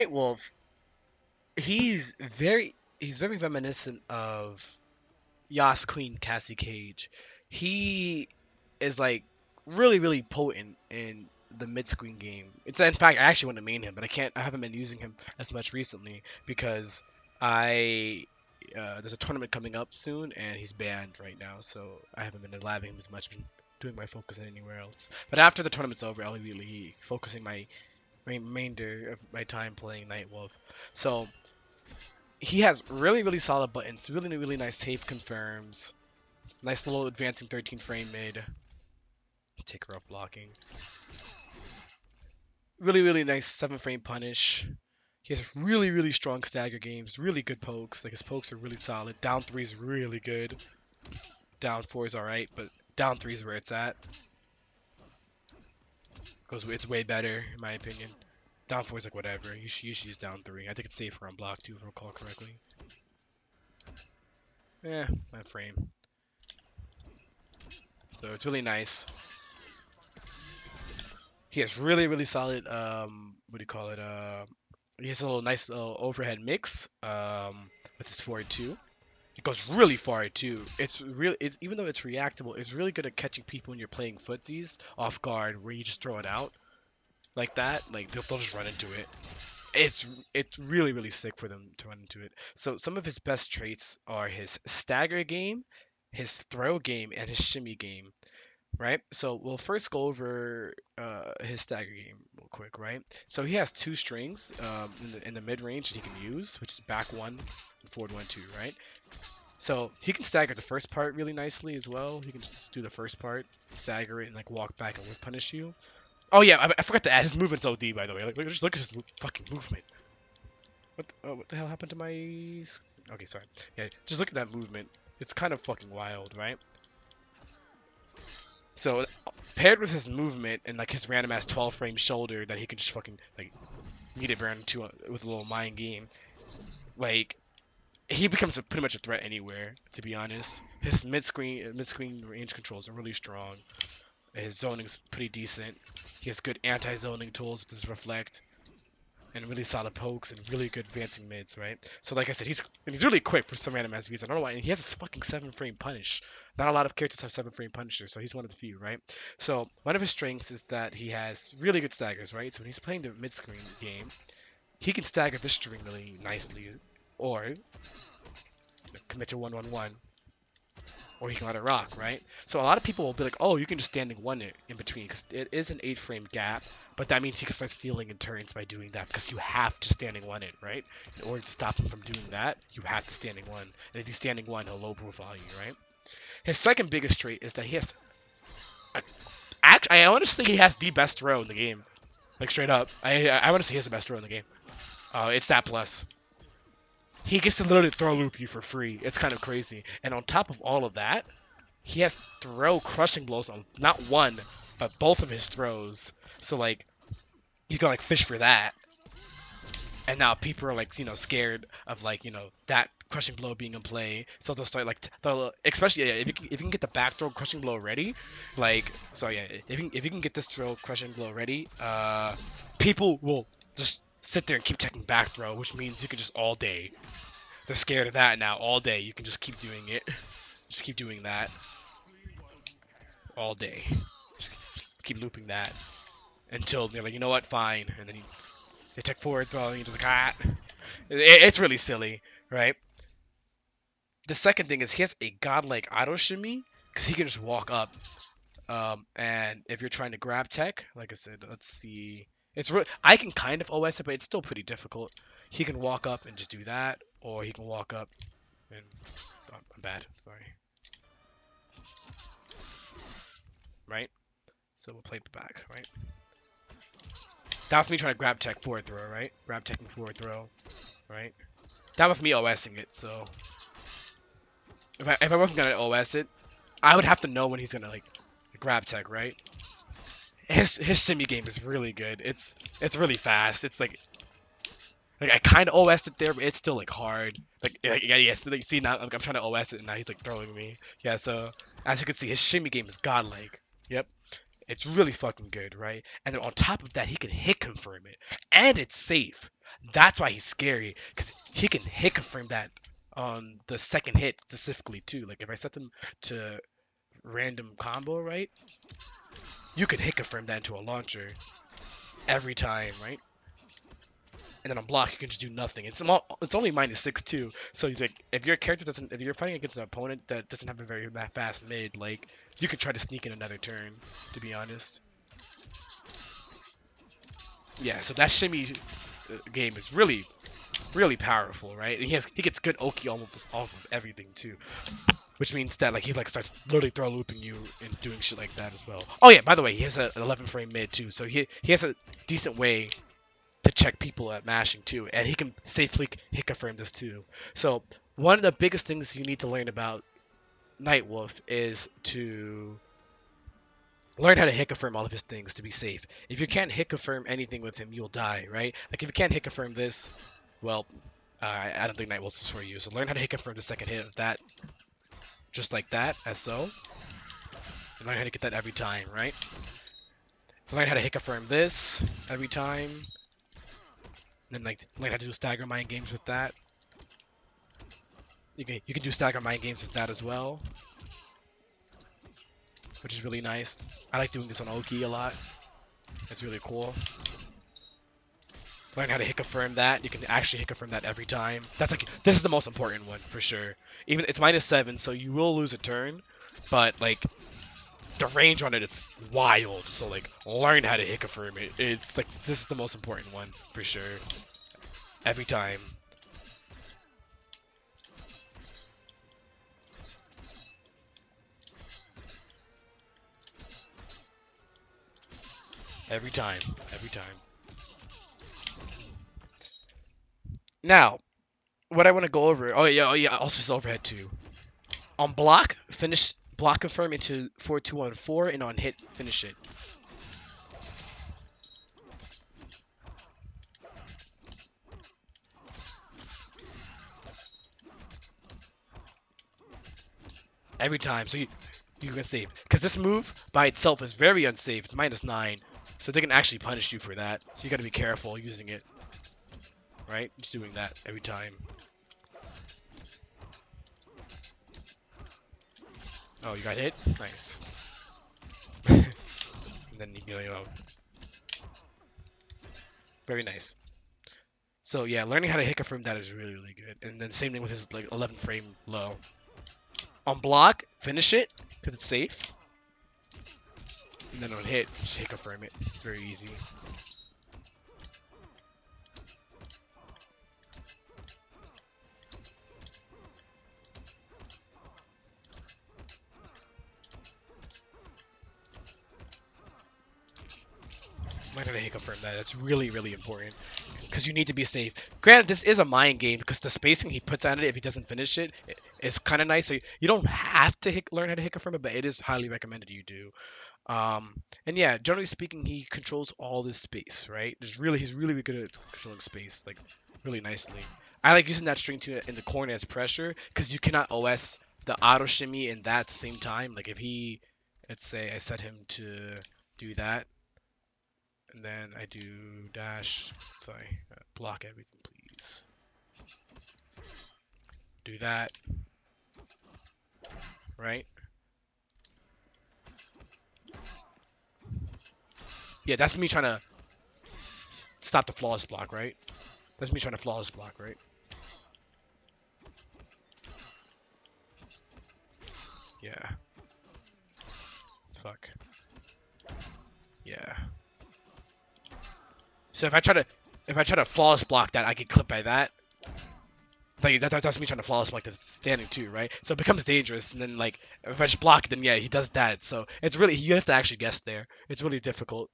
Nightwolf, he's very reminiscent of Yas Queen Cassie Cage. He is like really potent in the mid screen game. It's in fact I actually want to main him, but I haven't been using him as much recently because I there's a tournament coming up soon and he's banned right now, so I haven't been labbing him as much. Been doing my focus anywhere else. But after the tournament's over, I'll be really focusing my remainder of my time playing Nightwolf. So he has really solid buttons, really nice tape confirms, nice little advancing 13 frame mid, take her off blocking, really nice 7 frame punish. He has really strong stagger games, really good pokes. Like his pokes are really solid. Down 3 is really good. Down 4 is alright, but down 3 is where it's at. Because it's way better in my opinion. Down 4 is like whatever. You should use down 3. I think it's safer on block 2 if I recall correctly. That frame. So it's really nice. He has really solid what do you call it? He has a little nice little overhead mix with his forward 2. It goes really far too. It's even though it's reactable, it's really good at catching people when you're playing footsies off guard where you just throw it out like that. Like they'll just run into it. It's really sick for them to run into it. So some of his best traits are his stagger game, his throw game, and his shimmy game. Right? So we'll first go over his stagger game real quick, right? So he has two strings in the mid range that he can use, which is back one and forward one two, right? So he can stagger the first part really nicely as well. He can just do the first part, stagger it, and like walk back and whiff punish you. Oh yeah, I forgot to add his movement's OD by the way. Like just look at his fucking movement. What the hell happened to my? Okay, sorry. Yeah, just look at that movement. It's kind of fucking wild, right? So paired with his movement and like his random ass 12 frame shoulder that he can just fucking like meet it burn to with a little mind game, like he becomes pretty much a threat anywhere. To be honest, his mid screen range controls are really strong. His zoning's pretty decent. He has good anti-zoning tools with his reflect and really solid pokes and really good advancing mids, right? So like I said, he's really quick for some random ass reason. I don't know why. And he has a fucking 7 frame punish. Not a lot of characters have 7 frame punishers, so he's one of the few, right? So one of his strengths is that he has really good staggers, right? So when he's playing the mid screen game, he can stagger this string really nicely, or commit to 1-1-1, or he can let it rock, right? So a lot of people will be like, oh, you can just standing one it in between because it is an 8 frame gap, but that means he can start stealing in turns by doing that because you have to standing one it, right? In order to stop him from doing that, you have to standing one. And if you standing one, he'll low profile you, right? His second biggest trait is that he has, actually, I honestly he has the best throw in the game, like straight up. I honestly he has the best throw in the game. It's that plus. He gets to literally throw loop you for free. It's kind of crazy. And on top of all of that, he has throw crushing blows on not one, but both of his throws. So like you can like fish for that. And now people are like, scared of like, that crushing blow being in play. So they'll start like they'll especially yeah, if you can get the back throw crushing blow ready, like so yeah, if you can get this throw crushing blow ready, people will just sit there and keep checking back throw, which means you can just all day. They're scared of that now all day. You can just keep doing it. Just keep doing that all day. Just keep looping that until they're like, you know what, fine. And then they check forward throw and you're just like, ah. It's really silly, right? The second thing is he has a godlike auto shimmy because he can just walk up. And if you're trying to grab tech, like I said, let's see. I can kind of OS it, but it's still pretty difficult. He can walk up and just do that, or he can walk up and I'm bad, sorry. Right? So we'll play it back, right? That was me trying to grab tech forward throw, right? Grab tech and forward throw, right? That was me OSing it, so if I wasn't gonna OS it, I would have to know when he's gonna like grab tech, right? His shimmy game is really good. It's really fast. It's like I kind of OS'd it there, but it's still like hard. Like yeah. So, like, see now like, I'm trying to OS it, and now he's like throwing me. Yeah. So as you can see, his shimmy game is godlike. Yep. It's really fucking good, right? And then on top of that, he can hit confirm it, and it's safe. That's why he's scary, because he can hit confirm that on the second hit specifically too. Like if I set them to random combo, right? You can hit confirm that into a launcher every time, right? And then on block, you can just do nothing. It's only -6 too. So like, if your character doesn't, if you're fighting against an opponent that doesn't have a very fast mid, like you could try to sneak in another turn. To be honest, yeah. So that shimmy game is really, really powerful, right? And he gets good Oki almost off of everything too, which means that like he like starts literally throw looping you and doing shit like that as well. Oh yeah, by the way, he has an 11 frame mid too, so he has a decent way to check people at mashing too, and he can safely hit confirm this too. So one of the biggest things you need to learn about NightWolf is to learn how to hit confirm all of his things to be safe. If you can't hit confirm anything with him, you'll die, right? Like if you can't hit confirm this, well, I don't think NightWolf is for you. So learn how to hit confirm the second hit of that, just like that, as so. And learn how to get that every time, right? Learn how to hit confirm this every time. Then like learn how to do stagger mind games with that. You can do stagger mind games with that as well, which is really nice. I like doing this on Oki a lot. It's really cool. Learn how to hit confirm that. You can actually hit confirm that every time. That's like this is the most important one for sure. Even it's -7, so you will lose a turn, but like the range on it is wild. So like learn how to hit confirm it. It's like this is the most important one for sure. Every time. Every time. Every time. Now, what I want to go over. Oh yeah. Also, his overhead too. On block, finish block confirm into 4-2-1-4, and on hit, finish it. Every time, so you can save. Because this move by itself is very unsafe. It's -9, so they can actually punish you for that. So you got to be careful using it. Right? Just doing that every time. Oh, you got hit? Nice. And then you know, very nice. So yeah, learning how to hit confirm that is really, really good. And then same thing with his like 11 frame low. On block, finish it because it's safe. And then on hit, just hit confirm it. Very easy. Learn how to hit confirm that. That's really, really important. Because you need to be safe. Granted, this is a mind game because the spacing he puts on it if he doesn't finish it is kind of nice. So you don't have to learn how to hit confirm it, but it is highly recommended you do. And yeah, generally speaking, he controls all this space, right? He's really good at controlling space, like really nicely. I like using that string to in the corner as pressure because you cannot OS the auto shimmy in that same time. Like if he, let's say I set him to do that. And then I do dash, sorry, block everything, please. Do that, right? Yeah, that's me trying to stop the flawless block, right? That's me trying to flawless block, right? Yeah. Fuck. Yeah. So if I try to flawless block that, I get clipped by that. Like that's me trying to flawless block that's standing too, right? So it becomes dangerous, and then like if I just block it, then yeah, he does that. So it's really you have to actually guess there. It's really difficult.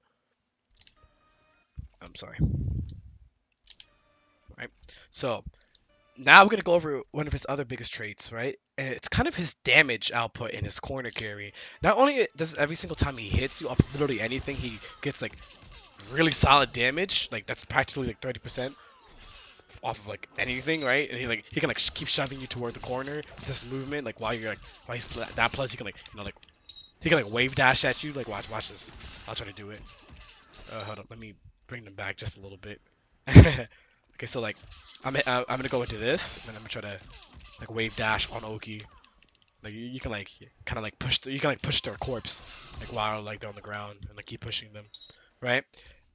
I'm sorry. Right. So now we're gonna go over one of his other biggest traits, right? And it's kind of his damage output in his corner carry. Not only does every single time he hits you off literally anything, he gets like really solid damage. Like that's practically like 30% off of like anything, right? And he can like keep shoving you toward the corner with this movement, like while he's that. Plus he can like like He can like wave dash at you. Like watch this. I'll try to do it. Hold up. Let me bring them back just a little bit. Okay, so like I'm gonna go into this, and then I'm gonna try to like wave dash on Oki. Like you can like kind of like you can like push their corpse like while like they're on the ground and like keep pushing them, right?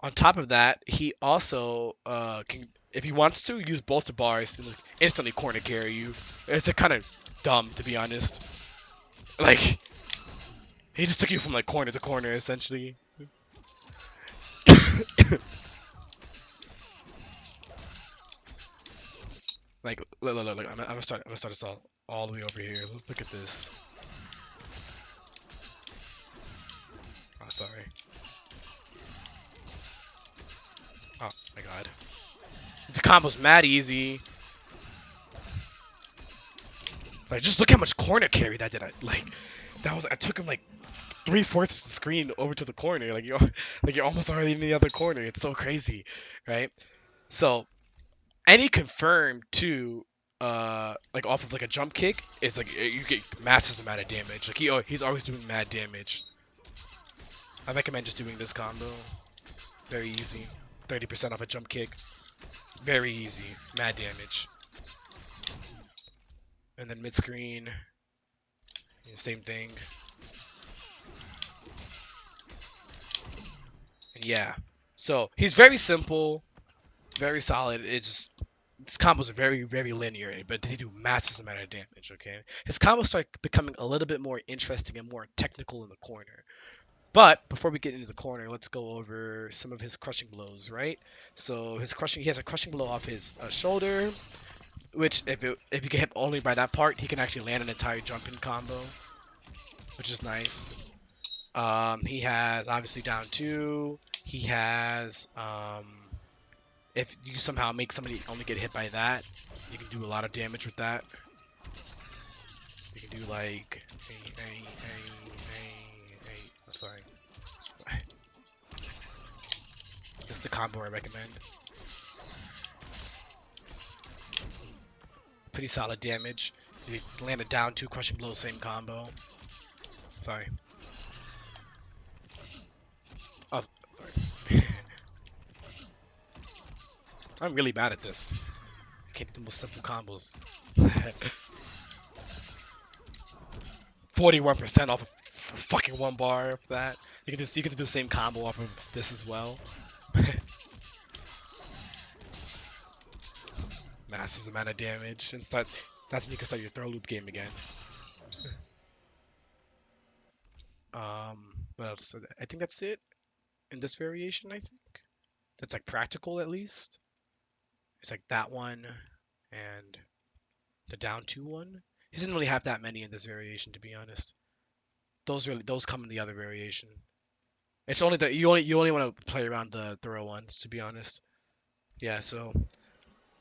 On top of that, he also can, if he wants to, use both the bars to like, instantly corner carry you. It's a kind of dumb, to be honest. Like he just took you from like corner to corner essentially. Like look, I'm gonna start this all the way over here. Look at this. Oh, sorry. Oh my god. The combo's mad easy. Like, just look how much corner carry that did. I took him like 3/4 of the screen over to the corner. You're almost already in the other corner. It's so crazy, right? So any confirmed too, like off of like a jump kick, is like you get massive amount of damage. Like he's always doing mad damage. I recommend just doing this combo. Very easy. 30% off a jump kick. Very easy. Mad damage. And then mid screen, same thing. And yeah, so he's very simple, very solid. This combos are very linear, but they do massive amount of damage. Okay, his combos start becoming a little bit more interesting and more technical in the corner. But before we get into the corner, let's go over some of his crushing blows, right? So he has a crushing blow off his shoulder, which if you get hit only by that part, he can actually land an entire jumping combo, which is nice. He has obviously down 2. He has if you somehow make somebody only get hit by that, you can do a lot of damage with that. You can do like sorry. This is the combo I recommend. Pretty solid damage. You land a down 2 crushing blow, same combo. Sorry. Oh, sorry. I'm really bad at this. I can't do the most simple combos. 41% off of fucking 1 bar of that. You can do the same combo off of this as well. Massive amount of damage, and that's when you can start your throw loop game again. What else? I think that's it in this variation. I think that's like practical at least. It's like that one and the down 2 one. He doesn't really have that many in this variation, to be honest. Those come in the other variation. It's only that you only want to play around the throw ones, to be honest. Yeah, so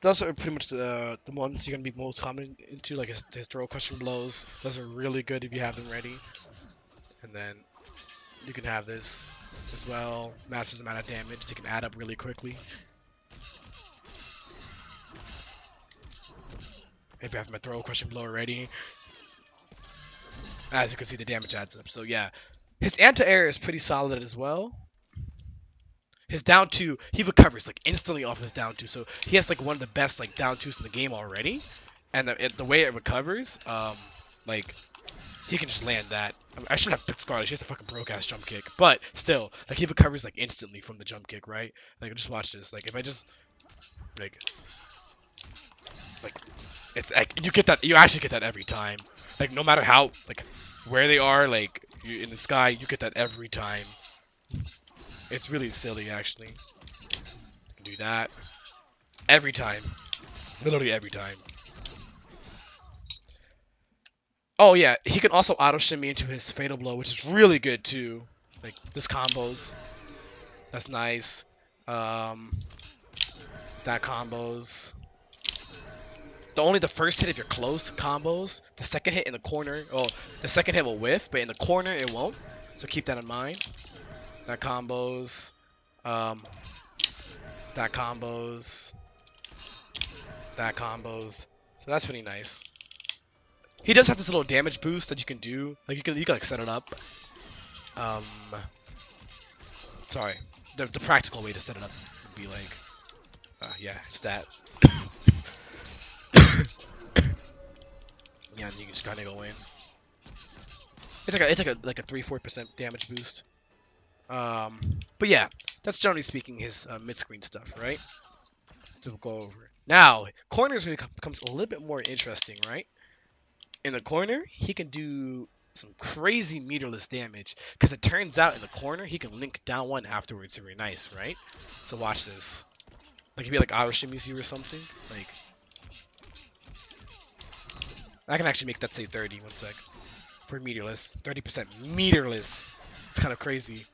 those are pretty much the ones you're gonna be most common into, like his throw crushing blows. Those are really good if you have them ready. And then you can have this as well. Massive amount of damage. They can add up really quickly. If you have my throw crushing blow already. As you can see, the damage adds up. So yeah, his anti-air is pretty solid as well. His down 2, he recovers like instantly off his down 2. So he has like one of the best like down 2s in the game already. And the way it recovers, like he can just land that. I shouldn't have picked Scarlet. She has a fucking broke-ass jump kick. But still, like he recovers like instantly from the jump kick, right? Like just watch this. Like if I just like it's like you actually get that every time. Like no matter how like where they are, like in the sky, you get that every time. It's really silly, actually. You can do that every time, literally every time. Oh yeah, he can also auto shimmy into his fatal blow, which is really good too. Like this combos, that's nice. That combos. The first hit if you're close combos. The second hit in the corner, the second hit will whiff, but in the corner it won't. So keep that in mind. That combos. That combos. That combos. So that's pretty nice. He does have this little damage boost that you can do. Like you can like set it up. Um, sorry. The practical way to set it up would be like, yeah, it's that. Yeah, and you can just kind of go in. It's like a 3-4% damage boost. But yeah, that's generally speaking his mid-screen stuff, right? So we'll go over it. Now, corners really becomes a little bit more interesting, right? In the corner, he can do some crazy meterless damage because it turns out in the corner he can link down one afterwards. Very nice, right? So watch this. Like if you like auto shimmies you or something, like I can actually make that say 30. One sec. For meterless, 30% meterless. It's kind of crazy.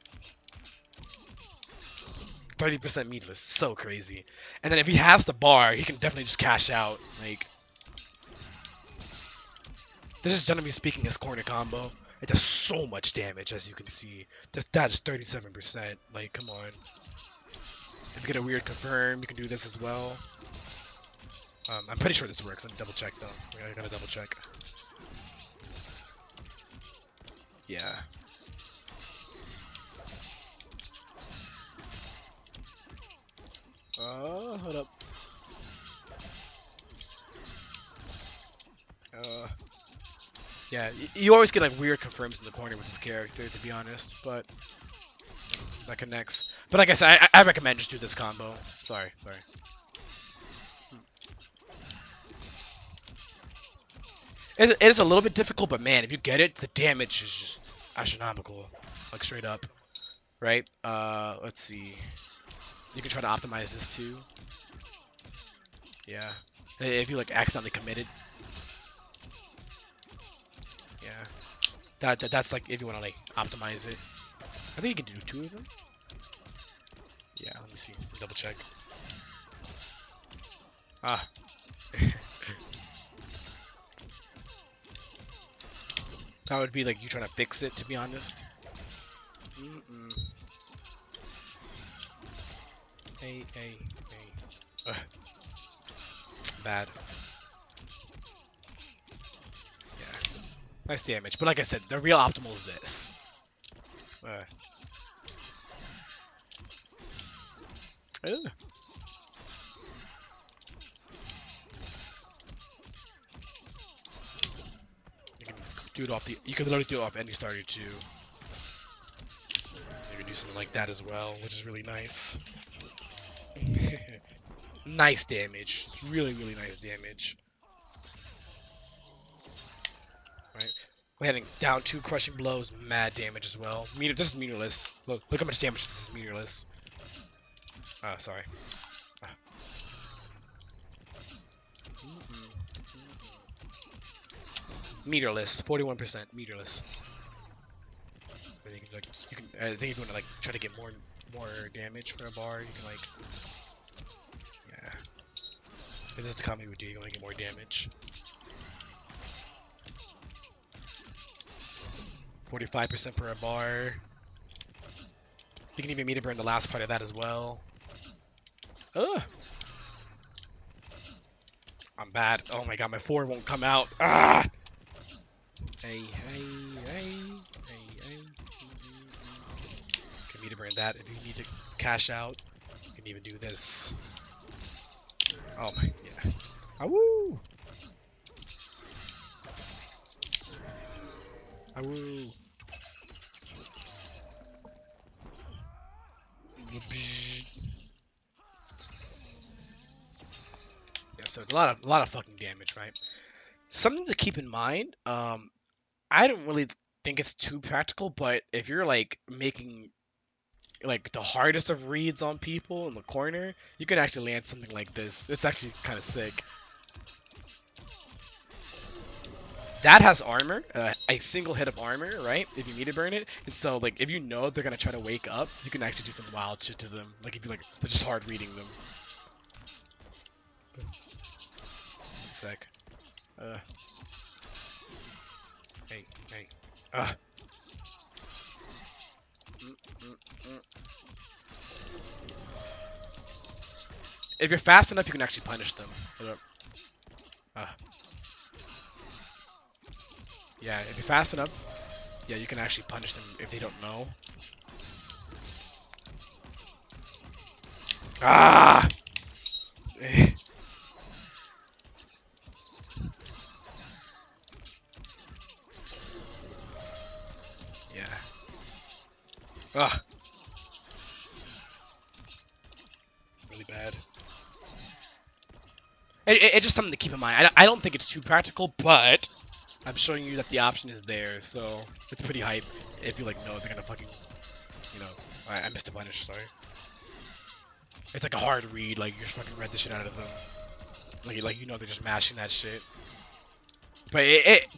30% meterless, so crazy. And then if he has the bar, he can definitely just cash out. Like this is generally speaking his corner combo. It does so much damage, as you can see. That is 37%. Like, come on. If you get a weird confirm, you can do this as well. I'm pretty sure this works. Let me double check though. I gotta double check. Yeah. Hold up. Yeah, you always get like weird confirms in the corner with this character, to be honest, but that connects. But like I said, I recommend just do this combo. Sorry. It is a little bit difficult, but man, if you get it, the damage is just astronomical, like straight up, right? Let's see. You can try to optimize this too. Yeah, if you like accidentally committed. Yeah, that's like if you want to like optimize it. I think you can do 2 of them. Yeah, let me see. Double check. Ah. That would be like you trying to fix it, to be honest. Hey. Bad. Yeah. Nice damage. But like I said, the real optimal is this. You can do it off the. You can literally do it off any starter too. You can do something like that as well, which is really nice. Nice damage. It's really nice damage. Right. We're heading down 2 crushing blows, mad damage as well. This is meterless. Look how much damage this is meterless. Sorry. Meterless, 41% meterless. And you can like, I think if you want to like try to get more damage for a bar, you can like, yeah. If this is the combo you would do, you want to get more damage. 45% for a bar. You can even meter burn the last part of that as well. Ugh. I'm bad. Oh my god, my 4 won't come out. Ah! Hey. Can meter burn that if you need to cash out. You can even do this. Oh my, yeah. Awoo! Awoo! Yeah, so it's a lot of fucking damage, right? Something to keep in mind. I don't really think it's too practical, but if you're like making like the hardest of reads on people in the corner, you can actually land something like this. It's actually kind of sick. That has armor, a single hit of armor, right? If you meter burn it, and so like if you know they're gonna try to wake up, you can actually do some wild shit to them. Like if you like, they're just hard reading them. One sec. Hey. If you're fast enough, you can actually punish them. Yeah, if you're fast enough, Yeah, you can actually punish them if they don't know. Ah! Yeah. Ugh. Really bad. It's just something to keep in mind. I don't think it's too practical, but I'm showing you that the option is there, so it's pretty hype. If you like know they're gonna fucking, you know, I missed a punish. Sorry. It's like a hard read. Like you just fucking read the shit out of them. Like you know they're just mashing that shit. But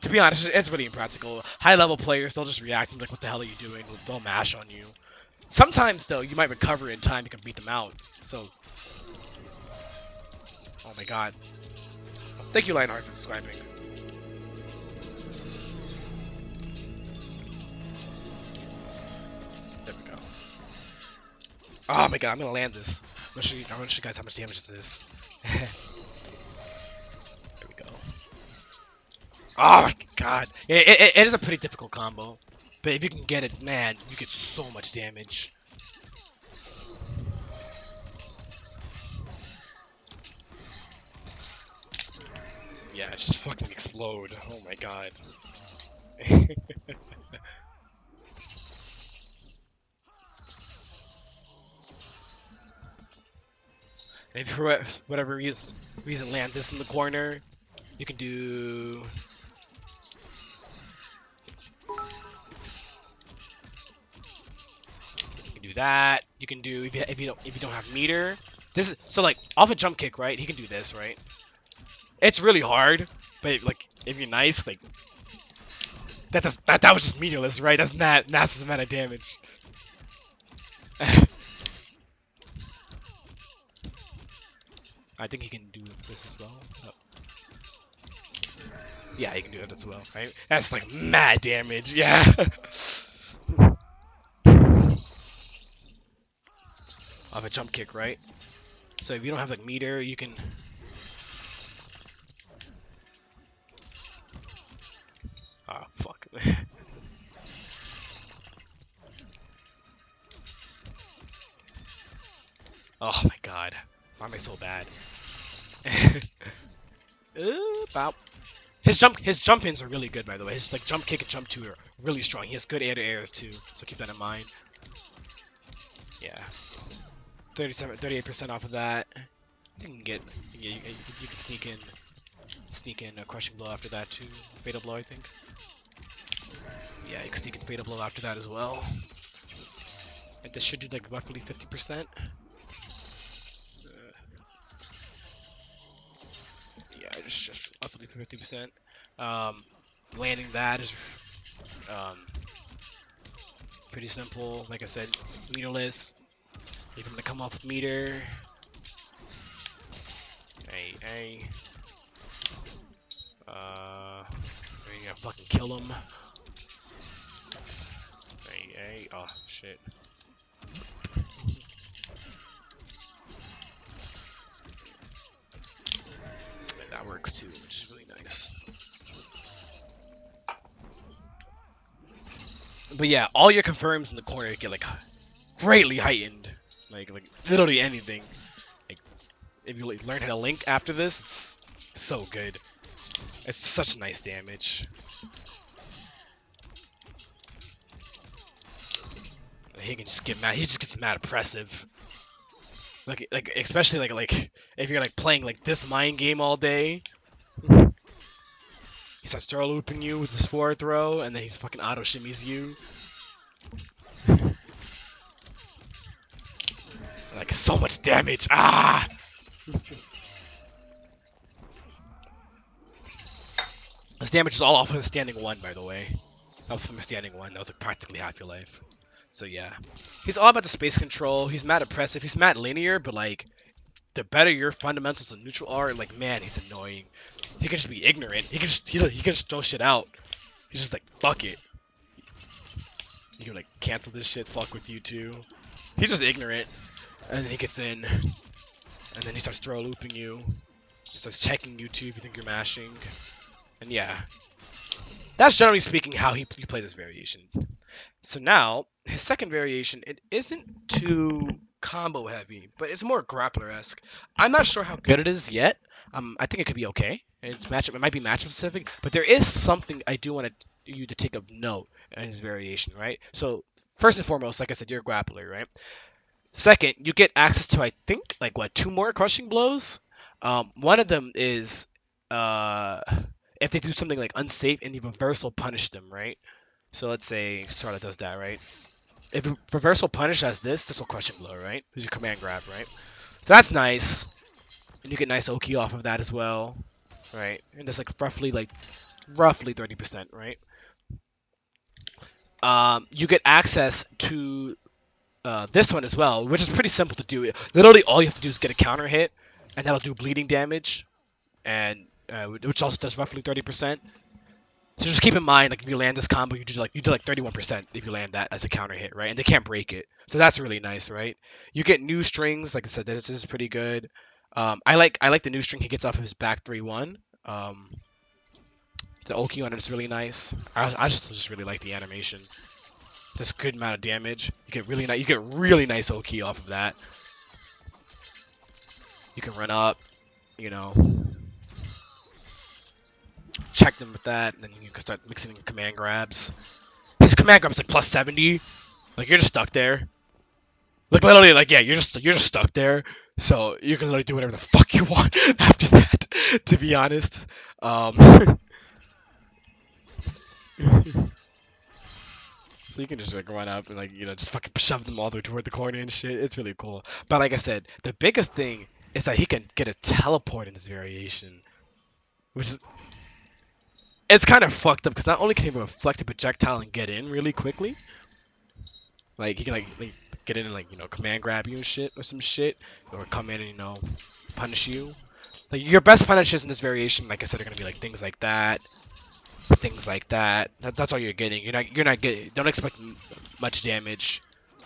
to be honest, it's really impractical. High level players, they'll just react and be like, what the hell are you doing? They'll mash on you. Sometimes though, you might recover in time. You can beat them out. So, oh my god. Thank you, Lionheart, for subscribing. There we go. Oh my god, I'm gonna land this. I'm gonna show you guys how much damage this is. There we go. Oh my god. It is a pretty difficult combo. But if you can get it, man, you get so much damage. Yeah, just fucking explode. Oh my god. If for whatever reason land this in the corner, you can do... You can do that. You can do if you don't have meter. This is so like off a jump kick, right? He can do this, right? It's really hard, but like if you're nice, like that was just meterless, right? That's not massive amount of damage. I think he can do this as well. Oh. Yeah, he can do that as well, right? That's like mad damage, yeah. Off a jump kick, right? So if you don't have like meter, you can... Oh, fuck. Oh my god. Why am I so bad? Bop. His jump ins are really good, by the way. His like jump kick and jump 2 are really strong. He has good air to airs too, so keep that in mind. Yeah. 38% off of that. I think you can get, yeah, you can sneak in a crushing blow after that too. Fatal blow, I think. Yeah, you can sneak in fatal blow after that as well. And this should do like roughly 50%. Yeah, it's just roughly 50%. Landing that is pretty simple. Like I said, meterless. If I'm gonna come off with meter, you're gonna fucking kill him. Oh shit. And that works too, which is really nice. But yeah, all your confirms in the corner get like greatly heightened. Like literally anything. Like if you like, learn how to link after this, it's so good. It's such nice damage. He can just get mad. He just gets mad oppressive. Like especially like if you're like playing like this mind game all day. He starts throw looping you with his forward throw, and then he's fucking auto shimmies you. Like so much damage. Ah! This damage is all off of a standing 1, by the way. That was from a standing 1. That was like practically half your life. So yeah, he's all about the space control. He's mad oppressive. He's mad linear, but like the better your fundamentals of neutral are, like man, he's annoying. He can just be ignorant. He can just throw shit out. He's just like fuck it. You can like cancel this shit. Fuck with you too. He's just ignorant, and then he gets in, and then he starts throw looping you. He starts checking you too if you think you're mashing, and yeah. That's generally speaking how you play this variation. So now, his second variation, it isn't too combo heavy, but it's more grappler-esque. I'm not sure how good it is yet. I think it could be okay. It might be matchup specific, but there is something I do want you to take a note in his variation, right? So first and foremost, like I said, you're a grappler, right? Second, you get access to I think like what, two more crushing blows. One of them is uh, if they do something like unsafe and the reversal punish them, right? So let's say Charlotte does that, right? If reversal punish as this will crushing blow, right? Because your command grab, right? So that's nice, and you get nice Oki off of that as well, right? And that's like roughly 30%, right? You get access to this one as well, which is pretty simple to do. Literally, all you have to do is get a counter hit, and that'll do bleeding damage, and which also does roughly 30%. So just keep in mind, like if you land this combo, you do like 31% if you land that as a counter hit, right? And they can't break it, so that's really nice, right? You get new strings, like I said, this is pretty good. I like the new string he gets off of his back 3-1. The Oki on it is really nice. I just really like the animation. Just good amount of damage. You get really nice Oki off of that. You can run up, you know, check them with that, and then you can start mixing in command grabs. His command grab is like plus 70. Like you're just stuck there. Like literally, like yeah, you're just stuck there. So you can literally do whatever the fuck you want after that. To be honest, so you can just like run up and like just fucking shove them all the way toward the corner and shit. It's really cool. But like I said, the biggest thing is that he can get a teleport in this variation, which is it's kind of fucked up because not only can he reflect a projectile and get in really quickly, like he can like get in and like command grab you and shit or some shit, or come in and punish you. Like your best punishes in this variation, like I said, are gonna be like things like that, things like that. That's all you're getting. You're not getting. Don't expect much damage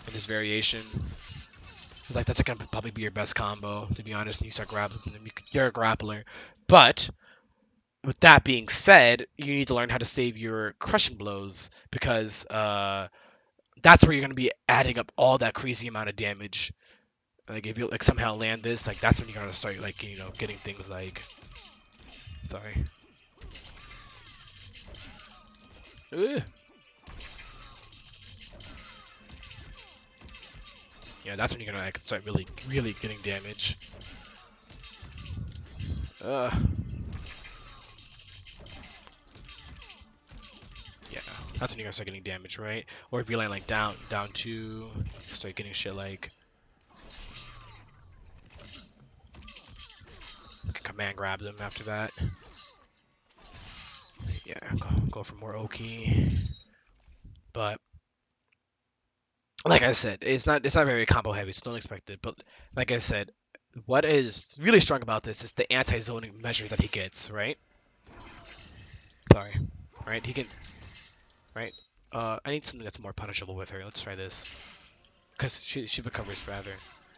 in this variation. Like that's gonna probably be your best combo, to be honest. And you start grappling them, you're a grappler. But with that being said, you need to learn how to save your crushing blows because that's where you're gonna be adding up all that crazy amount of damage. Like if you like somehow land this, like that's when you're gonna start like getting things like. Sorry. Ugh. Yeah, that's when you're gonna like start really getting damage. Yeah, that's when you're gonna start getting damage, right? Or if you land like down two, start getting shit like. Command grab them after that. Yeah, go for more Oki. But like I said, it's not very combo heavy, so don't expect it. But like I said, what is really strong about this is the anti-zoning measure that he gets, right? Sorry. Right? He can right? I need something that's more punishable with her. Let's try this. Because she recovers forever.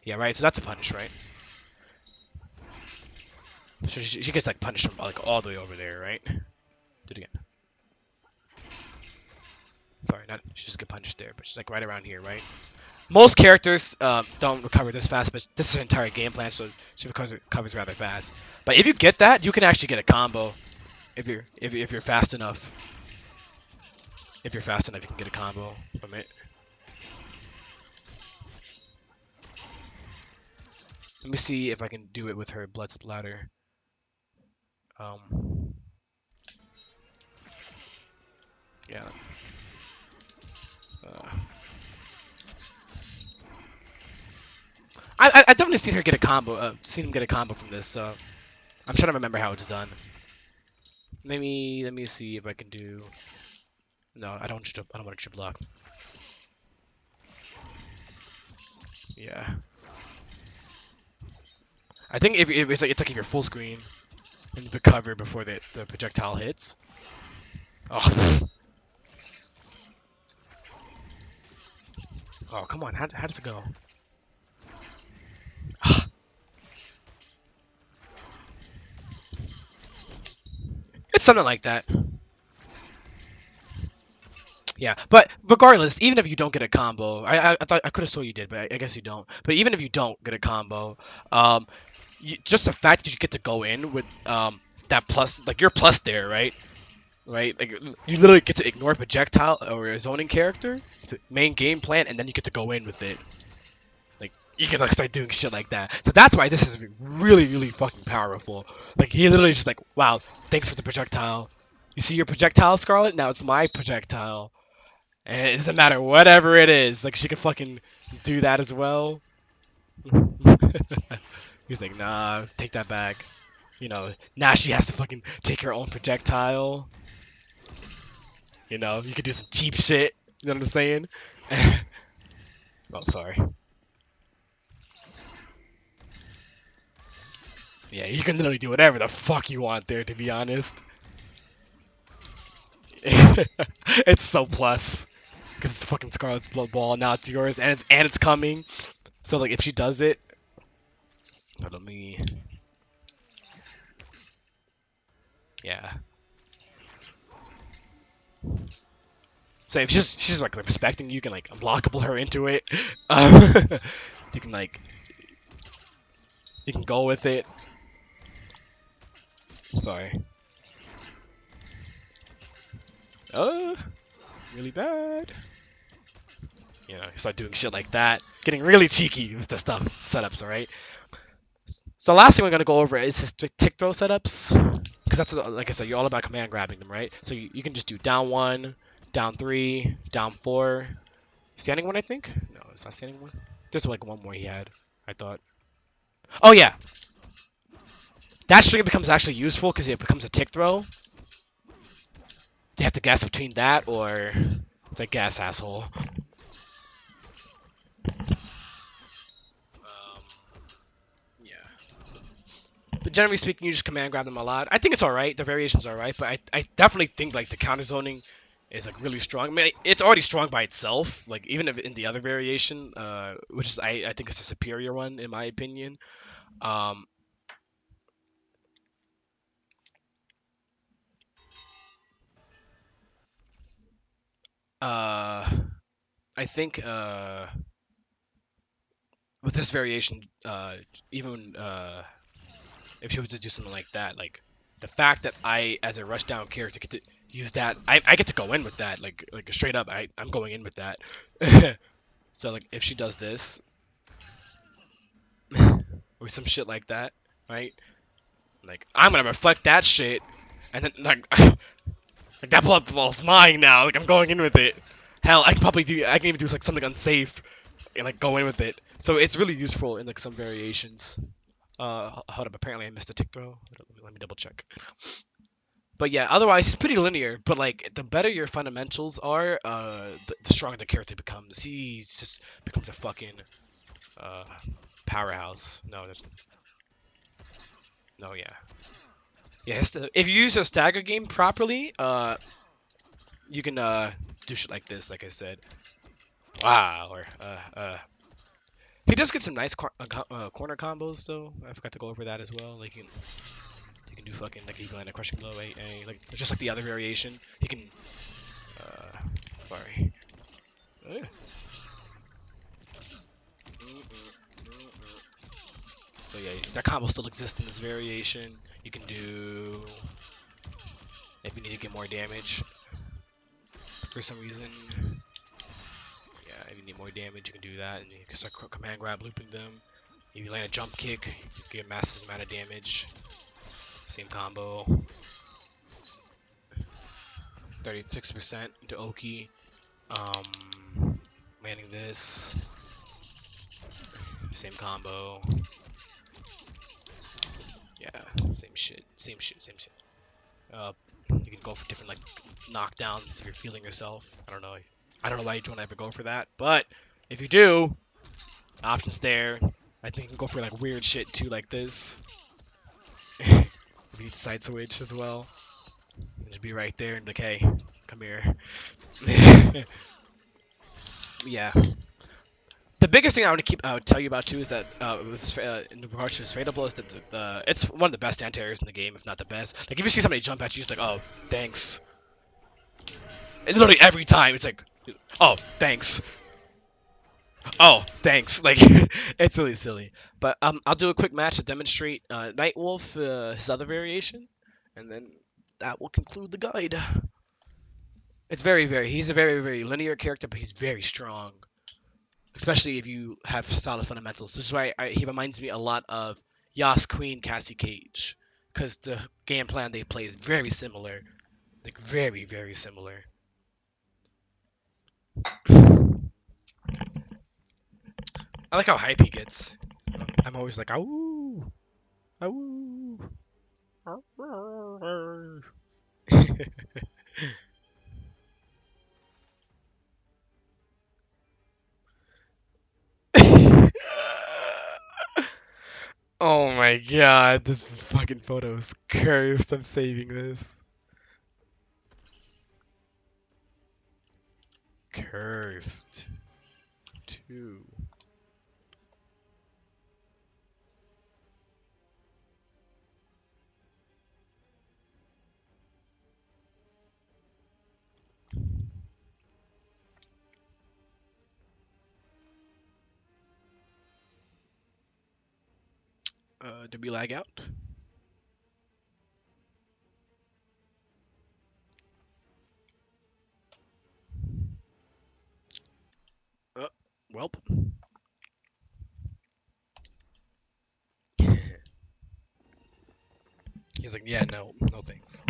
Yeah, right, so that's a punish, right? So she gets like punished from like all the way over there, right? Do it again. Sorry, she just get punished there, but she's like right around here, right? Most characters don't recover this fast, but this is her entire game plan, so she recovers rather fast. But if you get that, you can actually get a combo if you're fast enough. If you're fast enough, you can get a combo from it. Let me see if I can do it with her blood splatter. Yeah. I definitely seen her get a combo. Seen him get a combo from this. So I'm trying to remember how it's done. Let me see if I can do. No, I don't want to block. Yeah. I think if it's like if you're full screen and you recover before the projectile hits. Oh. Oh, come on. How does it go? It's something like that. Yeah, but regardless, even if you don't get a combo, I thought I could have swore you did, but I guess you don't. But even if you don't get a combo, um, just the fact that you get to go in with that plus, like your plus there, right? Right? Like you literally get to ignore projectile or a zoning character, main game plan, and then you get to go in with it. Like you can like start doing shit like that. So that's why this is really, really fucking powerful. Like he literally just like, wow, thanks for the projectile. You see your projectile, Scarlet? Now it's my projectile. And it doesn't matter whatever it is. Like she can fucking do that as well. He's like, nah, take that back. You know, now she has to fucking take her own projectile. You know, you could do some cheap shit. You know what I'm saying? Oh, sorry. Yeah, you can literally do whatever the fuck you want there, to be honest. It's so plus. Because it's fucking Scarlet's blood ball, now it's yours, and it's coming. So like if she does it, let me. Yeah. So if she's like respecting you, can like unblockable her into it. Um, you can like you can go with it. Sorry. Really bad. You know, start doing shit like that, getting really cheeky with the stuff setups. All right. So the last thing we're gonna go over is his tick throw setups, because that's like I said, you're all about command grabbing them, right? So you can just do down 1, down 3, down 4, standing 1, I think. No, it's not standing 1. There's like one more he had, I thought. Oh yeah, that string becomes actually useful because it becomes a tick throw. You have to guess between that or the gas asshole. Yeah. But generally speaking, you just command grab them a lot. I think it's alright. The variation's alright, but I definitely think like the counter zoning is like really strong. I mean, it's already strong by itself. Like even if in the other variation, which is I think it's a superior one in my opinion. Um, uh, I think with this variation, even if you were to do something like that, like the fact that I, as a rushdown character, get to use that, I get to go in with that, like straight up, I'm going in with that. So like if she does this or some shit like that, right? Like I'm gonna reflect that shit, and then like, like that blood ball's mine now. Like I'm going in with it. Hell, I can even do like something unsafe and like go in with it. So it's really useful in like some variations. Hold up. Apparently I missed a tick throw. Let me double check. But yeah, otherwise it's pretty linear. But like the better your fundamentals are, the stronger the character becomes. He just becomes a fucking uh, powerhouse. No, yeah. Yeah, if you use a stagger game properly, you can do shit like this, like I said. Wow, or he does get some nice corner combos though. I forgot to go over that as well. Like you can do fucking like he land a crushing blow, like just like the other variation. He can sorry. Ugh. So yeah, that combo still exists in this variation. You can do if you need to get more damage for some reason. Yeah, if you need more damage, you can do that, and you can start command grab looping them. If you land a jump kick, you get a massive amount of damage. Same combo. 36% into Oki. Landing this. Same combo. Yeah, same shit. You can go for different like knockdowns if you're feeling yourself. I don't know why you don't ever go for that, but if you do, options there. I think you can go for like weird shit too, like this. If you side switch as well, just be right there and like, hey, come here. Yeah. The biggest thing I would tell you about too is that in regards to his fadeable is that it's one of the best anti-airs in the game, if not the best. Like if you see somebody jump at you, it's like, oh, thanks. And literally every time, it's like, oh, thanks. Oh, thanks. Like, it's really silly. But I'll do a quick match to demonstrate NightWolf, his other variation, and then that will conclude the guide. It's he's a very linear character, but he's very strong, especially if you have solid fundamentals. This is why he reminds me a lot of Yas Queen Cassie Cage, because the game plan they play is very similar, like very similar. I like how hype he gets. I'm always like, ow, ow. Oh my god, this fucking photo is cursed. I'm saving this. Cursed. 2. Did we lag out? Uh, Welp. He's like, yeah, no thanks.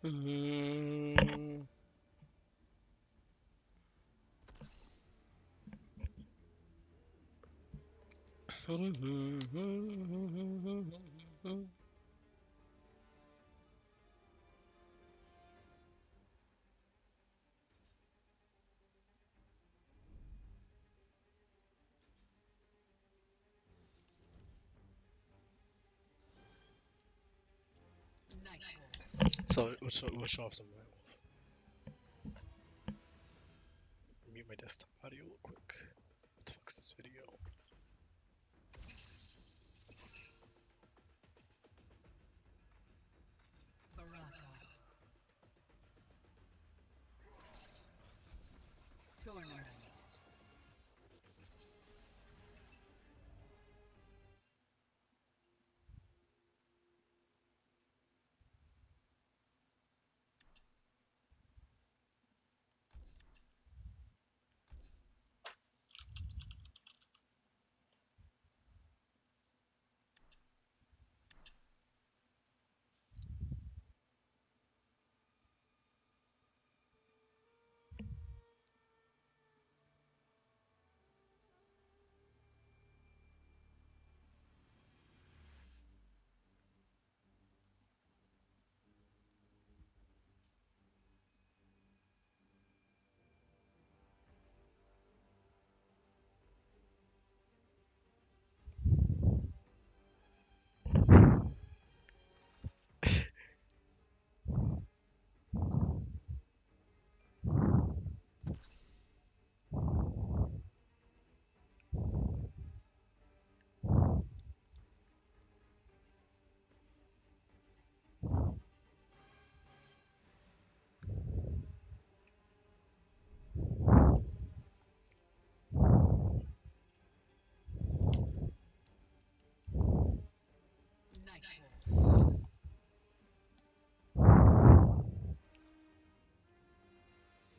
Mm. So let's show off some NightWolf. Mute my desktop audio real quick. What the fuck is this video?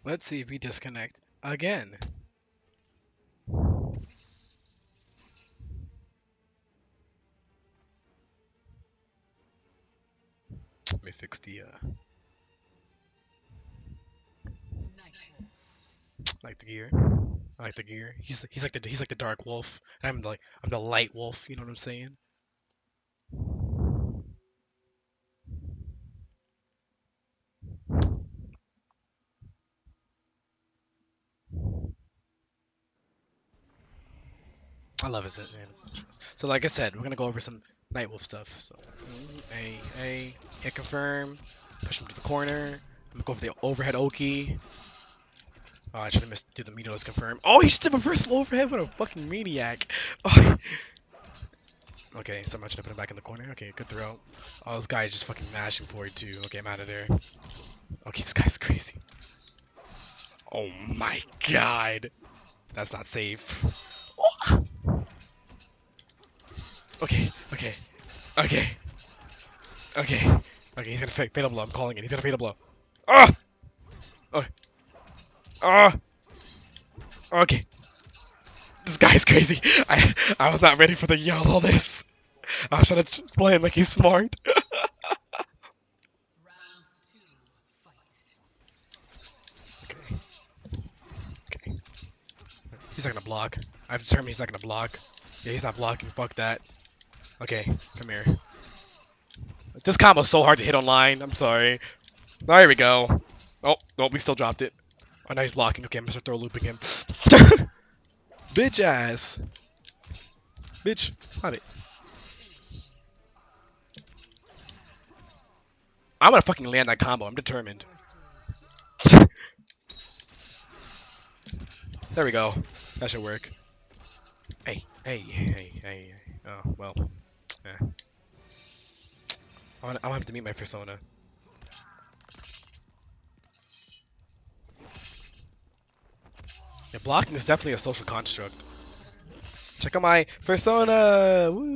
Let's see if we disconnect again. Let me fix the like the gear. I like the gear. He's like the dark wolf. And I'm the light wolf, you know what I'm saying? I love his animations. So like I said, we're gonna go over some NightWolf stuff. So hit confirm, push him to the corner. I'm gonna go for the overhead Oki. Oh, I should have missed. Do the meterless confirm. Oh, he just did reversal overhead. What a fucking maniac. Oh, okay, so I'm not gonna put him back in the corner. Okay, good throw. Oh, this guy is just fucking mashing forward too. Okay, I'm out of there. Okay, this guy's crazy. Oh my god. That's not safe. Oh. Okay, okay, okay, okay. Okay, he's gonna fatal blow. I'm calling it. He's gonna fatal blow. Ah! Oh! Ah! Okay. This guy's crazy. I was not ready for the yellowless. I was trying to just play him like he's smart. Okay. Okay. He's not gonna block. I've determined he's not gonna block. Yeah, he's not blocking. Fuck that. Okay, come here. This combo's so hard to hit online. I'm sorry. There we go. Oh, no, we still dropped it. Oh, now he's blocking. Okay, I'm gonna start throw looping him. Bitch ass. Bitch. Have it. I'm gonna fucking land that combo. I'm determined. There we go. That should work. Hey, hey, hey, hey. Oh, well. Yeah. I'll have to meet my persona. Yeah, blocking is definitely a social construct. Check out my persona! Woo!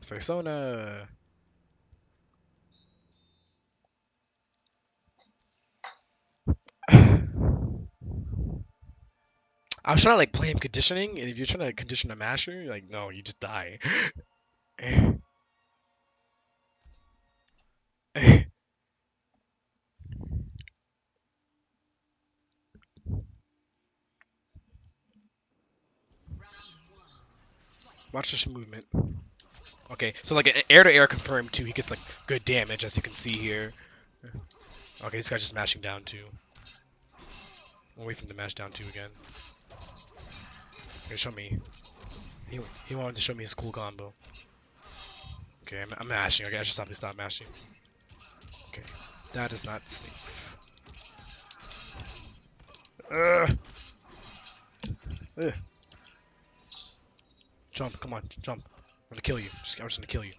Persona! I was trying to like play him conditioning, and if you're trying to condition a masher, like no, you just die. Watch this movement. Okay, so like an air-to-air confirmed too. He gets like good damage, as you can see here. Okay, this guy's just mashing down too. I'll wait for him to mash down two again. Okay, show me. He wanted to show me his cool combo. Okay, I'm mashing. Okay, I should stop mashing. Okay, that is not safe. Ugh. Ugh. Jump, come on, jump. I'm gonna kill you. I'm just gonna kill you.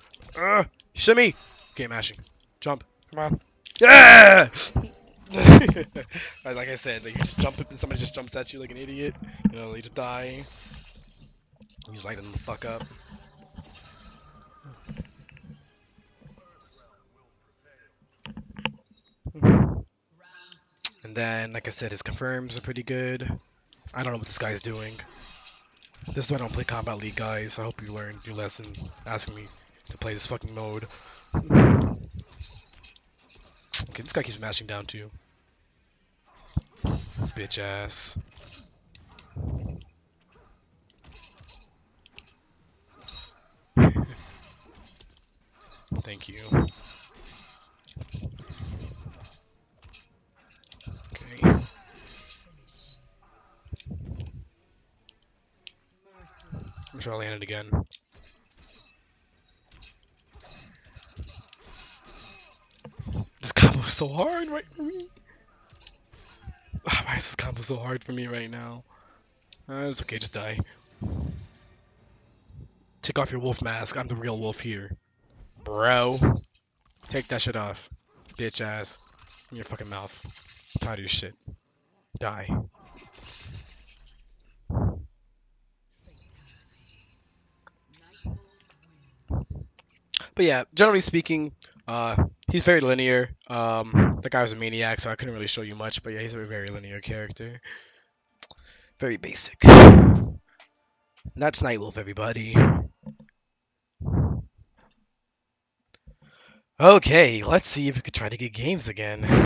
Shimmy! Okay, mashing. Jump, come on. Yeah! Like I said, like you just jump and somebody just jumps at you like an idiot. You know, you just die. You just light them the fuck up. And then, like I said, his confirms are pretty good. I don't know what this guy's doing. This is why I don't play Combat League, guys. I hope you learned your lesson asking me to play this fucking mode. Okay, this guy keeps mashing down too. Bitch ass. Thank you. Okay. I'm sure I'll land it again. This combo is so hard right for me. Why is this combo so hard for me right now? It's okay, just die. Take off your wolf mask. I'm the real wolf here. Bro. Take that shit off. Bitch ass. In your fucking mouth. I'm tired of your shit. Die. But yeah, generally speaking, he's very linear. The guy was a maniac, so I couldn't really show you much. But yeah, he's a very linear character. Very basic. That's NightWolf, everybody. Okay, let's see if we could try to get games again.